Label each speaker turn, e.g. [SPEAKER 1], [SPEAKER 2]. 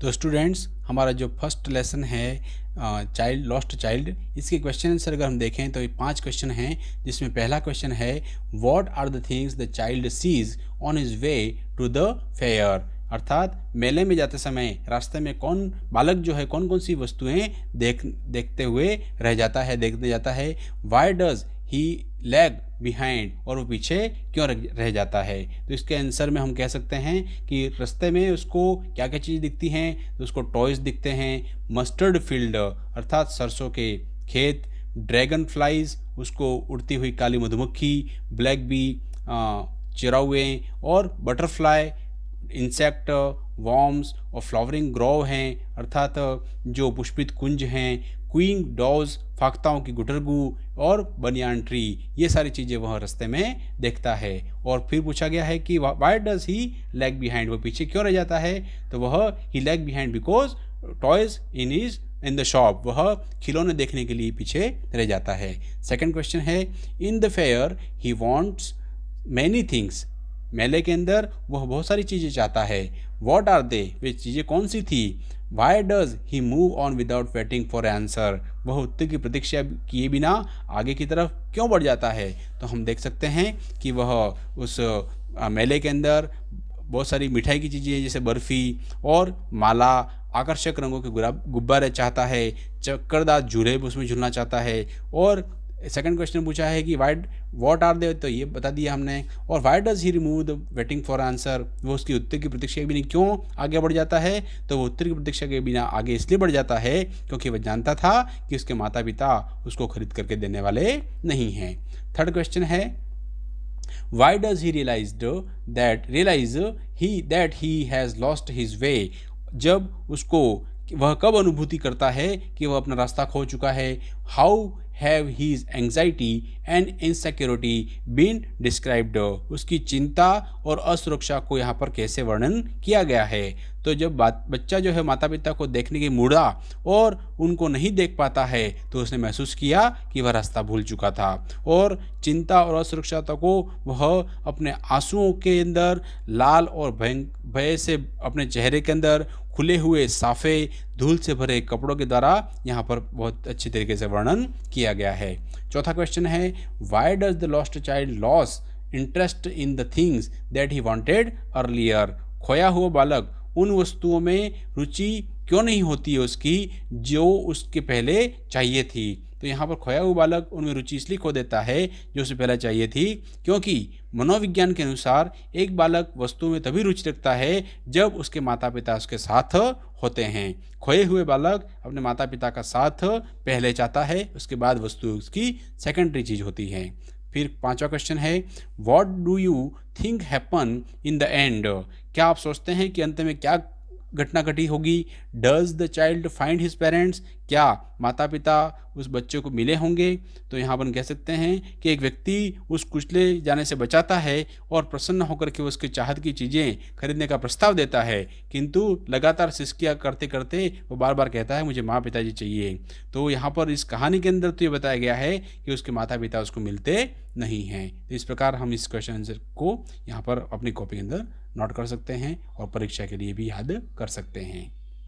[SPEAKER 1] तो स्टूडेंट्स, हमारा जो फर्स्ट लेसन है चाइल्ड लॉस्ट चाइल्ड, इसके क्वेश्चन आंसर अगर हम देखें तो ये 5 क्वेश्चन हैं, जिसमें पहला क्वेश्चन है what are the things the child sees on his way to the fair. अर्थात मेले में जाते समय रास्ते में कौन बालक जो है कौन कौन सी वस्तुएं देखते हुए रह जाता है, देखते जाता है। Why does he lag behind, और वो पीछे क्यों रह जाता है। तो इसके आंसर में हम कह सकते हैं कि रास्ते में उसको क्या क्या चीज़ दिखती हैं। तो उसको टॉयज़ दिखते हैं, मस्टर्ड फील्ड अर्थात सरसों के खेत, ड्रैगन फ्लाइज उसको उड़ती हुई काली मधुमक्खी, ब्लैक बी चिरौए, और बटरफ्लाई इंसेक्ट, वॉर्म्स और फ्लावरिंग ग्रोव हैं अर्थात जो पुष्पित कुंज हैं, क्वीइंग डॉज फाख्ताओं की गुटरगू, और बनियान ट्री, ये सारी चीज़ें वह रास्ते में देखता है। और फिर पूछा गया है कि why does he lag behind, वो पीछे क्यों रह जाता है। तो वह he lag behind because toys in the shop, वह खिलौने देखने के लिए पीछे रह जाता है। सेकंड क्वेश्चन है in the fair he wants many things, मेले के अंदर वह बहुत सारी चीज़ें चाहता है। व्हाट आर दे, वे चीज़ें कौन सी थी। Y does he move on without waiting for answer, वह उत्तर की प्रतीक्षा किए बिना आगे की तरफ क्यों बढ़ जाता है। तो हम देख सकते हैं कि वह उस मेले के अंदर बहुत सारी मिठाई की चीज़ें जैसे बर्फ़ी और माला, आकर्षक रंगों के गुब्बारे चाहता है, चक्करदार झूले उसमें झूलना चाहता है। और सेकंड क्वेश्चन पूछा है कि व्हाट आर दे, तो ये बता दिया हमने। और Y does he remove the waiting for answer, वो उसकी उत्तर की प्रतीक्षा के बिना क्यों आगे बढ़ जाता है। तो वो उत्तर की प्रतीक्षा के बिना आगे इसलिए बढ़ जाता है क्योंकि वह जानता था कि उसके माता पिता उसको खरीद करके देने वाले नहीं हैं। थर्ड क्वेश्चन है why does he realise that he has lost his way, जब उसको वह कब अनुभूति करता है कि वह अपना रास्ता खो चुका है। How have his anxiety and insecurity been described, उसकी चिंता और असुरक्षा को यहाँ पर कैसे वर्णन किया गया है। तो जब बच्चा जो है माता पिता को देखने की मुड़ा और उनको नहीं देख पाता है तो उसने महसूस किया कि वह रास्ता भूल चुका था। और चिंता और असुरक्षा को वह अपने आंसुओं के अंदर, लाल और भय से अपने चेहरे के अंदर खुले हुए साफे धूल से भरे कपड़ों के द्वारा यहाँ पर बहुत अच्छी तरीके से वर्णन किया गया है। चौथा क्वेश्चन है why does the lost child loss interest in the things that he wanted earlier, खोया हुआ बालक उन वस्तुओं में रुचि क्यों नहीं होती है उसकी जो उसके पहले चाहिए थी। तो यहाँ पर खोया हुआ बालक उनमें रुचि इसलिए खो देता है जो उसे पहले चाहिए थी, क्योंकि मनोविज्ञान के अनुसार एक बालक वस्तु में तभी रुचि रखता है जब उसके माता पिता उसके साथ होते हैं। खोए हुए बालक अपने माता पिता का साथ पहले चाहता है, उसके बाद वस्तु उसकी सेकेंडरी चीज़ होती है। फिर पांचवा क्वेश्चन है what do you think happen in the end, क्या आप सोचते हैं कि अंत में क्या घटना घटी होगी। Does the child find his parents, क्या माता पिता उस बच्चे को मिले होंगे। तो यहाँ पर कह सकते हैं कि एक व्यक्ति उस कुचले जाने से बचाता है और प्रसन्न होकर के उसकी चाहत की चीज़ें खरीदने का प्रस्ताव देता है, किंतु लगातार सिसकियाँ करते करते वो बार बार कहता है मुझे माँ पिताजी चाहिए। तो यहाँ पर इस कहानी के अंदर तो ये बताया गया है कि उसके माता पिता उसको मिलते नहीं हैं। तो इस प्रकार हम इस क्वेश्चन आंसर को यहाँ पर अपनी कॉपी के अंदर नोट कर सकते हैं और परीक्षा के लिए भी याद कर सकते हैं।